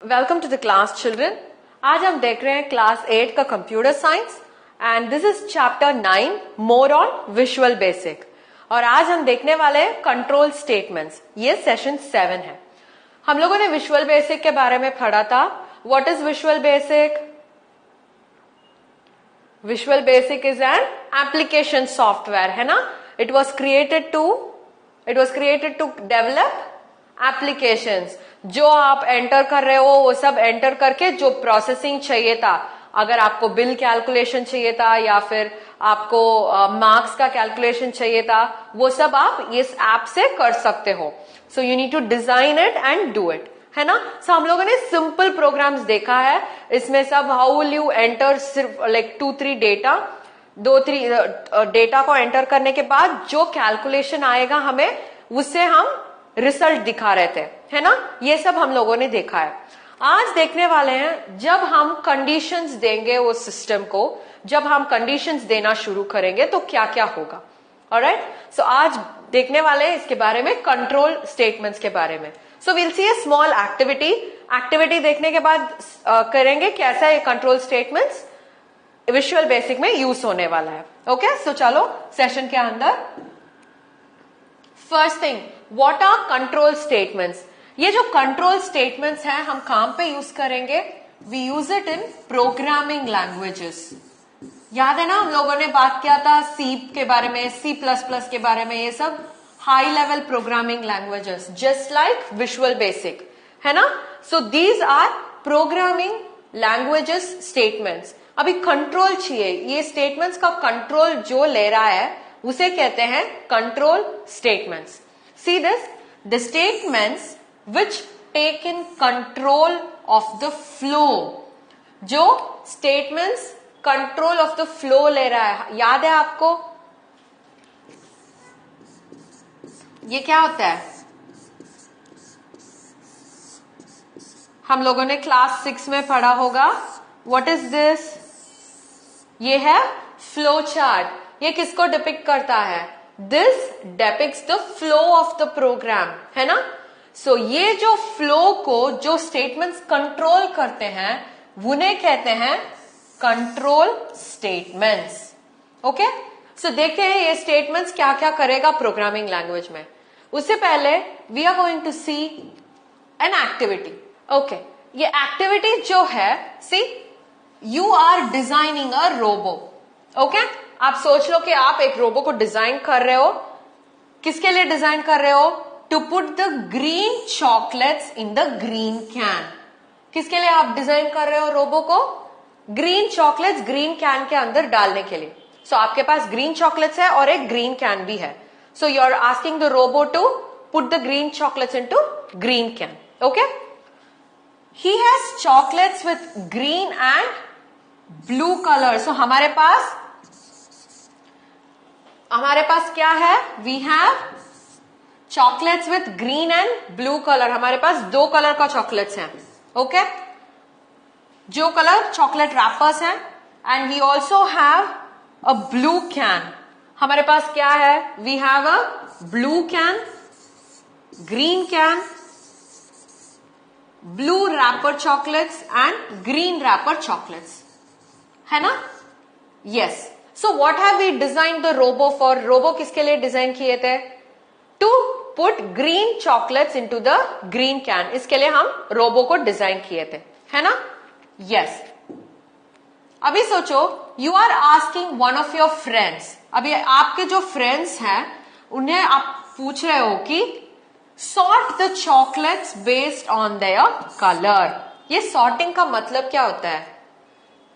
Welcome to the class children. आज हम देख रहे हैं क्लास 8 का computer science and this is chapter 9 more on Visual Basic. और आज हम देखने वाले हैं कंट्रोल स्टेटमेंट्स। ये सेशन 7 है। हम लोगों ने विजुअल बेसिक के बारे में पढ़ा था। What is Visual Basic? Visual Basic is an application software, है ना। It was created to develop applications. जो आप एंटर कर रहे हो वो सब एंटर करके जो प्रोसेसिंग चाहिए था, अगर आपको बिल कैलकुलेशन चाहिए था या फिर आपको मार्क्स का कैलकुलेशन चाहिए था, वो सब आप इस ऐप से कर सकते हो। So you need to design it and do it, है ना। सो हम लोगों ने सिंपल प्रोग्राम्स देखा है। इसमें सब हाउ विल यू एंटर सिर्फ लाइक 2-3 डेटा, 2-3 डेटा को एंटर करने के बाद जो कैलकुलेशन आएगा हमें उससे हम रिजल्ट दिखा रहे थे, है ना। ये सब हम लोगों ने देखा है। आज देखने वाले हैं जब हम कंडीशंस देंगे वो सिस्टम को, जब हम कंडीशंस देना शुरू करेंगे तो क्या क्या होगा। ऑलराइट, सो आज देखने वाले हैं इसके बारे में, कंट्रोल स्टेटमेंट्स के बारे में। So will see a small activity देखने के बाद करेंगे कैसा ये कंट्रोल स्टेटमेंट्स विजुअल बेसिक में यूज होने वाला है। ओके, सो चलो सेशन के अंदर। First thing, what are control statements? ये जो कंट्रोल स्टेटमेंट्स हैं हम काम पे यूज करेंगे, we use it in programming languages. याद है ना, हम लोगों ने बात किया था सी के बारे में, C++ के बारे में। ये सब high level programming languages just like visual basic, है ना। सो these R programming languages statements. अभी कंट्रोल चाहिए, ये स्टेटमेंट्स का कंट्रोल जो ले रहा है उसे कहते हैं control statements. See this, the statements which take in control of the flow। जो statements control of the flow ले रहा है, याद है आपको ये क्या होता है? हम लोगों ने क्लास 6 में पढ़ा होगा। What is this? ये है फ्लो चार्ट। ये किसको डिपिक्ट करता है? This depicts the flow of the program, है ना। सो ये जो फ्लो को जो स्टेटमेंट्स कंट्रोल करते हैं उन्हें कहते हैं कंट्रोल स्टेटमेंट्स। ओके, सो देखते हैं ये स्टेटमेंट्स क्या क्या करेगा प्रोग्रामिंग लैंग्वेज में। उससे पहले we are going to see an activity. Okay, ये एक्टिविटी जो है, see you are designing a robo. Okay, आप सोच लो कि आप एक रोबो को डिजाइन कर रहे हो। किसके लिए डिजाइन कर रहे हो? To put the green chocolates in the green can. किसके लिए आप डिजाइन कर रहे हो रोबो को? ग्रीन चॉकलेट्स ग्रीन कैन के अंदर डालने के लिए। सो आपके पास ग्रीन चॉकलेट्स है और एक ग्रीन कैन भी है। So you are asking the robo to put the green chocolates into green can. Okay, he has chocolates with green and blue colour. So हमारे पास क्या है? We have chocolates with green and blue colour. हमारे पास 2 colour का chocolates हैं। Okay, जो colour chocolate wrappers हैं and we also have a blue can. हमारे पास क्या है? We have a blue can, green can, blue wrapper chocolates and green wrapper chocolates, है ना। Yes, so what have we design the robo for? Robo किसके लिए design किए थे? To put green chocolates into the green can. इसके लिए हम robo को डिजाइन किए थे, है ना। यस, अभी सोचो, you are asking one of your friends. अभी आपके जो फ्रेंड्स हैं उन्हें आप पूछ रहे हो कि sort the chocolates based on their colour. ये सॉर्टिंग का मतलब क्या होता है?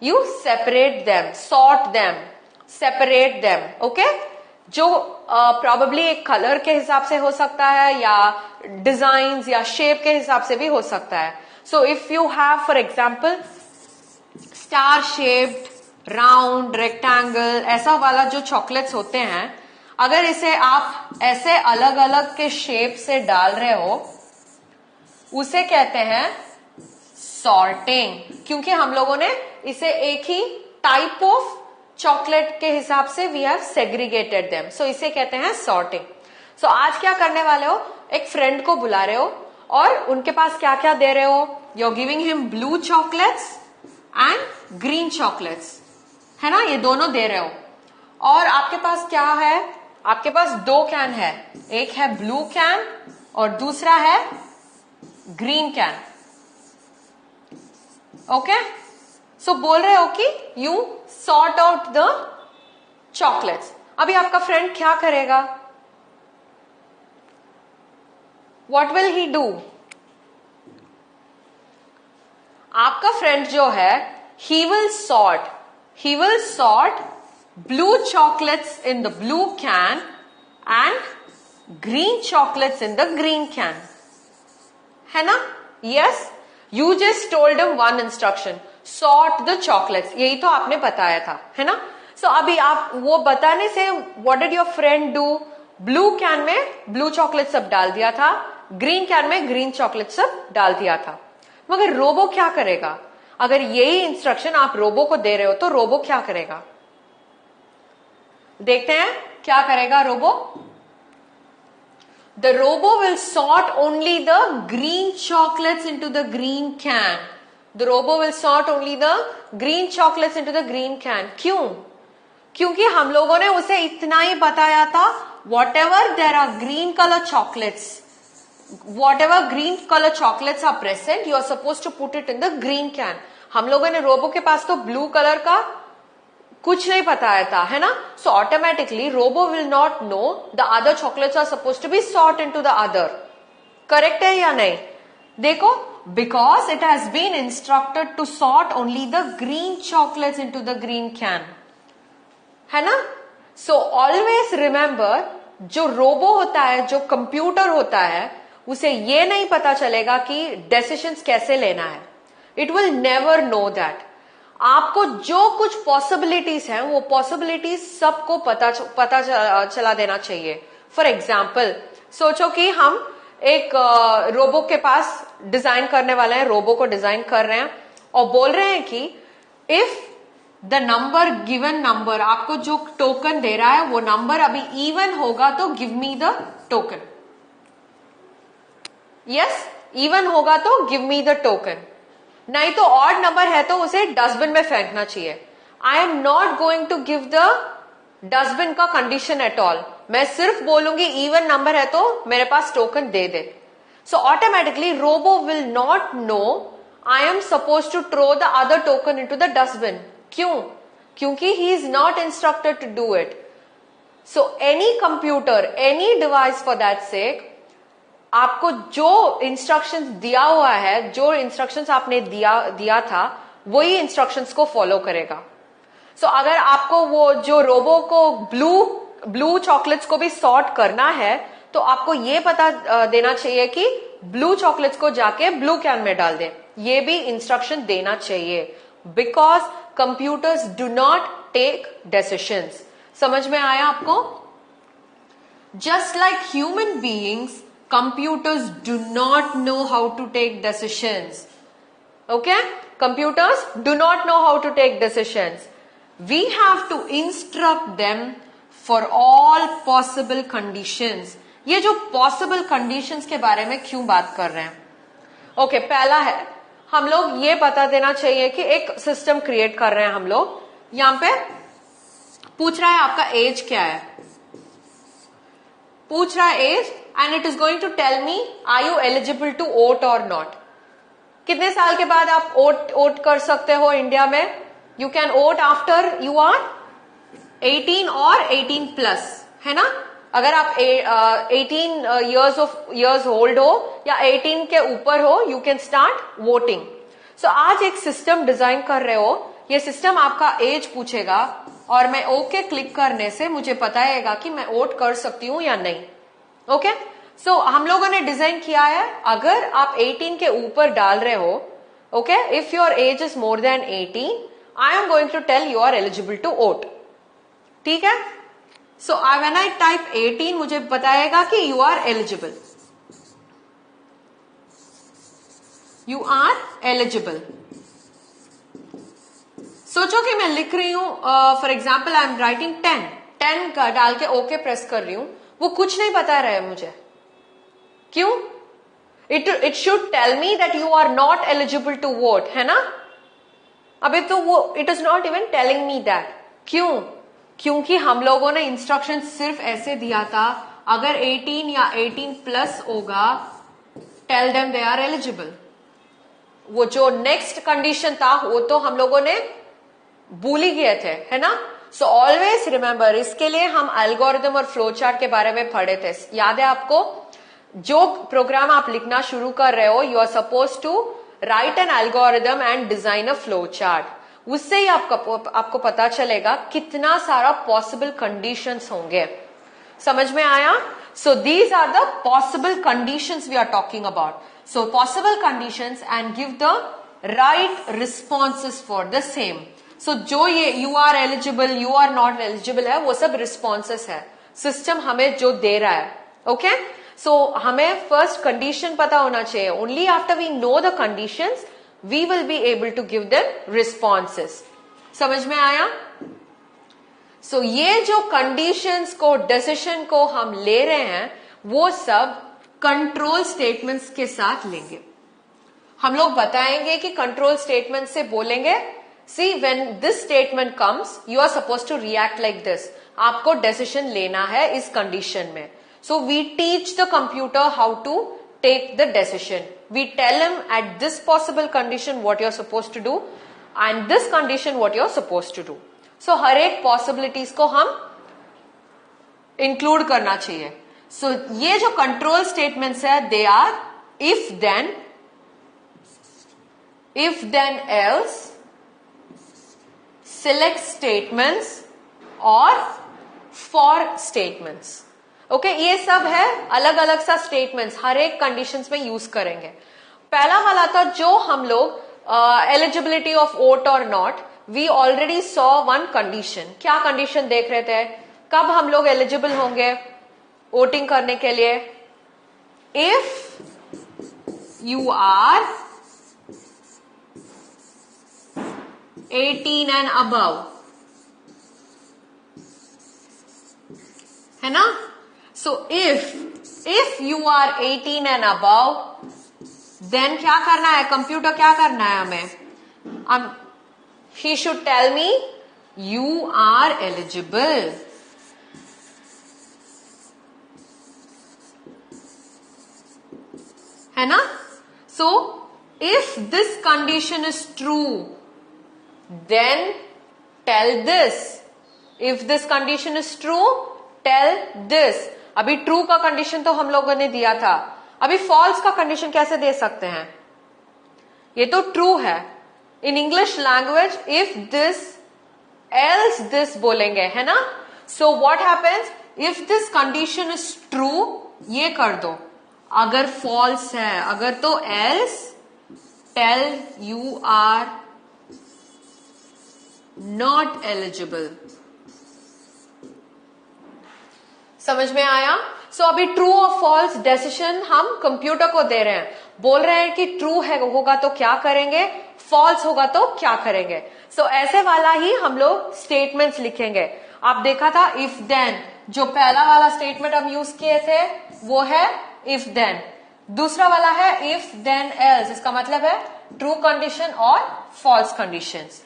You separate them, sort them, separate them. Okay, जो प्रोबेबली एक कलर के हिसाब से हो सकता है या डिजाइन या शेप के हिसाब से भी हो सकता है। सो if you have for example star shaped, round, rectangle, ऐसा वाला जो चॉकलेट्स होते हैं, अगर इसे आप ऐसे अलग अलग के शेप से डाल रहे हो उसे कहते हैं सॉर्टिंग। क्योंकि हम लोगों ने इसे एक ही टाइप ऑफ चॉकलेट के हिसाब से वी हैव सेग्रीगेटेड देम। सो इसे कहते हैं सॉर्टिंग। सो आज क्या करने वाले हो? एक फ्रेंड को बुला रहे हो और उनके पास क्या क्या दे रहे हो, you are giving him blue chocolates and green chocolates, है ना, ये दोनों दे रहे हो। और आपके पास क्या है, आपके पास दो कैन है, एक है ब्लू कैन और दूसरा है ग्रीन कैन। ओके, सो बोल रहे हो कि you sort out the chocolates. अभी आपका फ्रेंड क्या करेगा, व्हाट विल ही डू? आपका फ्रेंड जो है he will sort blue chocolates in the blue can and green chocolates in the green can, है ना? Yes, you just told him one instruction, sort the chocolates, यही तो आपने बताया था, है ना? So अभी आप वो बताने से what did your friend do? Blue can में ब्लू चॉकलेट सब डाल दिया था, ग्रीन कैन में ग्रीन चॉकलेट सब डाल दिया था। मगर रोबो क्या करेगा? अगर यही इंस्ट्रक्शन आप रोबो को दे रहे हो तो रोबो क्या करेगा, देखते हैं क्या करेगा robo. The robo will sort only the green chocolates into the green can. The robo will sort only the green chocolates into the green can. क्यों? क्योंकि हम लोगों ने उसे इतना ही बताया था, whatever there are green colour chocolates, whatever green color chocolates are present, you are supposed to put it in the green can. हम लोगों ने रोबो के पास तो ब्लू कलर का कुछ नहीं बताया था, है ना? So automatically robo will not know the other chocolates are supposed to be sort into the other. Correct है या नहीं? देखो, because it has been instructed to sort only the green chocolates into the green can, है ना? So always remember, जो robo होता है, जो कंप्यूटर होता है, उसे ये नहीं पता चलेगा कि डिसीजंस कैसे लेना है। It will never know that. आपको जो कुछ पॉसिबिलिटीज हैं वो पॉसिबिलिटीज सबको पता चला देना चाहिए। फॉर एग्जाम्पल, सोचो कि हम एक रोबो के पास डिजाइन करने वाले हैं, रोबो को डिजाइन कर रहे हैं और बोल रहे हैं कि if the number given number, आपको जो टोकन दे रहा है वो नंबर अभी इवन होगा तो give me the token. Yes, even होगा तो गिव मी द टोकन, नहीं तो ऑड नंबर है तो उसे डस्टबिन में फेंकना चाहिए। I am not going to give the dustbin का कंडीशन एट ऑल, मैं सिर्फ बोलूंगी इवन नंबर है तो मेरे पास टोकन दे दे। So automatically robo will not know I am suppose to throw the other token into the dustbin. क्यों? क्योंकि he is not instructed to do it. So any computer, any device for that sake, आपको जो instructions दिया हुआ है, जो instructions आपने दिया था, वही इंस्ट्रक्शंस को फॉलो करेगा। सो अगर आपको वो जो रोबो को ब्लू चॉकलेट्स को भी सॉर्ट करना है तो आपको ये पता देना चाहिए कि ब्लू चॉकलेट्स को जाके ब्लू कैन में डाल दे, ये भी इंस्ट्रक्शन देना चाहिए। Because computers do not take decisions. समझ में आया आपको? Just like human beings, computers do not know how to take decisions. Okay? Computers do not know how to take decisions. We have to instruct them for all possible conditions. ये जो possible conditions के बारे में क्यों बात कर रहे हैं? Okay, पहला है, हम लोग ये बता देना चाहिए कि एक सिस्टम क्रिएट कर रहे हैं हम लोग। यहां पे पूछ रहा है आपका एज क्या है, पूछ रहा है as, and it is going to tell me are you eligible to vote or not. कितने साल के बाद आप वोट कर सकते हो इंडिया में? You can vote after you are 18 और 18 प्लस, है ना? अगर आप 18 years old हो या 18 के ऊपर हो, you can start voting. So आज एक सिस्टम डिजाइन कर रहे हो, ये सिस्टम आपका एज पूछेगा और मैं ओके क्लिक करने से मुझे बताएगा कि मैं वोट कर सकती हूं या नहीं। ओके, सो हम लोगों ने डिजाइन किया है, अगर आप 18 के ऊपर डाल रहे हो, okay, if your age is more than 18, I am going to tell you are eligible to vote. ठीक है? सो व्हेन आई टाइप 18 मुझे बताएगा कि you are eligible, you are eligible. सोचो कि मैं लिख रही हूं, for example I am writing 10 का डाल के ओके प्रेस कर रही हूं, वो कुछ नहीं बता रहा है मुझे। क्यों? It should tell me that you are not eligible to vote, है ना? अबे तो वो it is not even telling me that. क्यों? क्योंकि हम लोगों ने इंस्ट्रक्शन सिर्फ ऐसे दिया था, अगर 18 या 18 प्लस होगा, tell them they are eligible. वो जो नेक्स्ट कंडीशन था वो तो हम लोगों ने भूल ही गए थे, है ना? सो ऑलवेज रिमेंबर, इसके लिए हम एल्गोरिथम और फ्लो चार्ट के बारे में पढ़े थे. याद है आपको? जो प्रोग्राम आप लिखना शुरू कर रहे हो, you are suppose to write an algorithm and design a flow chart. उससे ही आपको पता चलेगा कितना सारा पॉसिबल कंडीशंस होंगे. समझ में आया? So these are the possible conditions we are talking about. So possible conditions and give the right responses for the same. So जो ये you are eligible, you are not eligible है, वो सब responses है, सिस्टम हमें जो दे रहा है. ओके, सो हमें फर्स्ट कंडीशन पता होना चाहिए. Only after we know the conditions we will be able to give them responses. समझ में आया? सो ये जो कंडीशंस को, डिसीजन को हम ले रहे हैं, वो सब कंट्रोल स्टेटमेंट्स के साथ लेंगे. हम लोग बताएंगे कि कंट्रोल स्टेटमेंट से बोलेंगे, see when this statement comes you are suppose to react like this. आपको डिसीजन लेना है इस कंडीशन में. So we teach the computer how to take the decision. We tell him at this possible condition what you are suppose to do and this condition what you are suppose to do. So हर एक possibilities को हम include करना चाहिए. सो ये जो control statements है, they are if then else, select statements और फॉर स्टेटमेंट्स. ओके, ये सब है अलग अलग सा स्टेटमेंट्स, हर एक कंडीशंस में यूज करेंगे. पहला वाला था जो हम लोग एलिजिबिलिटी ऑफ वोट और not. We already saw one condition. क्या कंडीशन देख रहे थे? कब हम लोग एलिजिबल होंगे वोटिंग करने के लिए? If you are 18 and above, है ना? So if you are 18 and above, then क्या करना है? कंप्यूटर क्या करना है हमें? he should tell me you are eligible. है ना? So if this condition is true, then tell this. If this condition is true, tell this. अभी true का कंडीशन तो हम लोगों ने दिया था, अभी false का कंडीशन कैसे दे सकते हैं? ये तो true है. In English language if this else this बोलेंगे, है ना? So what happens? If this condition is true, ये कर दो. अगर फॉल्स है, अगर तो else tell you are not eligible. समझ में आया? सो अभी ट्रू और फॉल्स डिसीजन हम कंप्यूटर को दे रहे हैं. बोल रहे हैं कि ट्रू है होगा तो क्या करेंगे, फॉल्स होगा तो क्या करेंगे. सो ऐसे वाला ही हम लोग स्टेटमेंट्स लिखेंगे. आप देखा था इफ देन, जो पहला वाला स्टेटमेंट हम यूज किए थे वो है इफ देन. दूसरा वाला है इफ देन एल्स. इसका मतलब है ट्रू कंडीशन और फॉल्स कंडीशंस.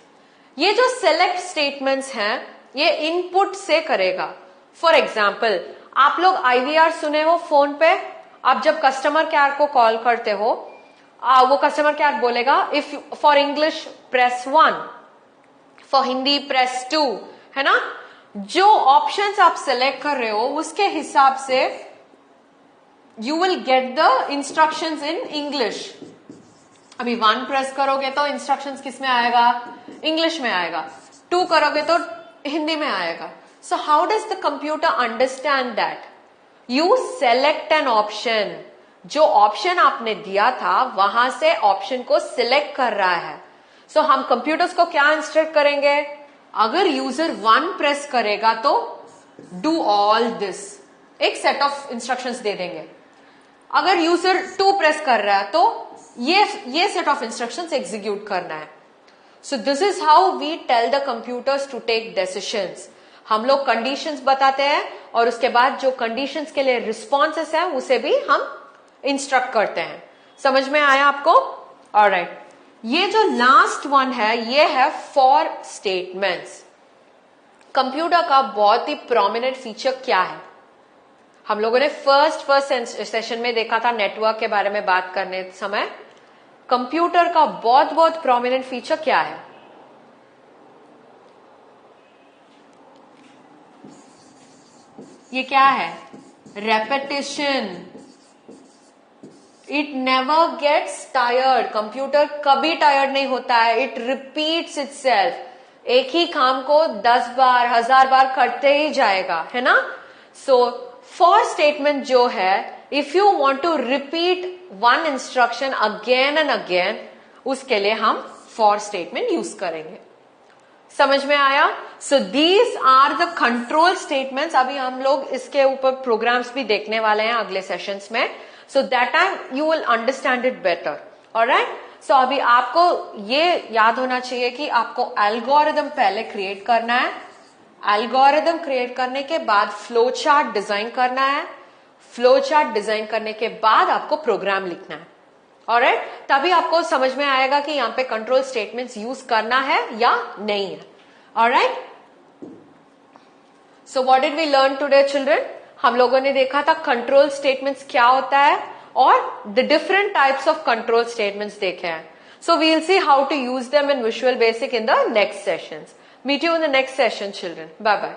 ये जो सेलेक्ट स्टेटमेंट्स हैं ये इनपुट से करेगा. फॉर एग्जाम्पल, आप लोग IVR सुने हो फोन पे. आप जब कस्टमर केयर को कॉल करते हो, वो कस्टमर केयर बोलेगा if for English press 1, for Hindi press 2, है ना? जो ऑप्शंस आप सिलेक्ट कर रहे हो उसके हिसाब से you will get the instructions in English. अभी 1 प्रेस करोगे तो इंस्ट्रक्शंस किस में आएगा? इंग्लिश में आएगा. 2 करोगे तो हिंदी में आएगा. So how does the computer understand that? You select an option. जो ऑप्शन आपने दिया था वहां से ऑप्शन को सिलेक्ट कर रहा है. सो हम कंप्यूटर्स को क्या इंस्ट्रक्ट करेंगे? अगर यूजर 1 प्रेस करेगा तो डू ऑल दिस, एक सेट ऑफ इंस्ट्रक्शंस दे देंगे. अगर यूजर 2 प्रेस कर रहा है तो ये सेट ऑफ इंस्ट्रक्शंस एग्जीक्यूट करना है. So this is how we tell the computers to take decisions. हम लोग कंडीशंस बताते हैं और उसके बाद जो कंडीशंस के लिए रिस्पॉन्सेस है उसे भी हम इंस्ट्रक्ट करते हैं. समझ में आया आपको? ऑलराइट, ये जो लास्ट वन है ये है फॉर स्टेटमेंट्स। कंप्यूटर का बहुत ही प्रोमिनेंट फीचर क्या है? हम लोगों ने फर्स्ट सेशन में देखा था नेटवर्क के बारे में बात करने समय। कंप्यूटर का बहुत प्रोमिनेंट फीचर क्या है? ये क्या है? Repetition. It never gets tired. Computer कभी टायर्ड नहीं होता है। It repeats itself. एक ही काम को 10 बार 1000 बार करते ही जाएगा, है ना? सो फॉर स्टेटमेंट जो है, if you want to repeat one instruction again and again, उसके लिए हम फॉर स्टेटमेंट यूज करेंगे। समझ में आया? So these are the control statements. अभी हम लोग इसके ऊपर प्रोग्राम्स भी देखने वाले हैं अगले सेशंस में। So that time you will understand it better. Alright, so अभी आपको ये याद होना चाहिए कि आपको एल्गोरिदम पहले क्रिएट करना है। एल्गोरिदम क्रिएट करने के बाद फ्लो चार्ट डिजाइन करना है। फ्लो चार्ट डिजाइन करने के बाद आपको प्रोग्राम लिखना है। ऑलराइट, तभी आपको समझ में आएगा कि यहां पे कंट्रोल स्टेटमेंट्स यूज करना है या नहीं है। Alright, so what did we learn today children? हम लोगों ने देखा था कंट्रोल स्टेटमेंट्स क्या होता है और the different types of control statements देखे हैं। So we will see how to use them in Visual Basic in the next sessions. Meet you in the next session, children. Bye-bye.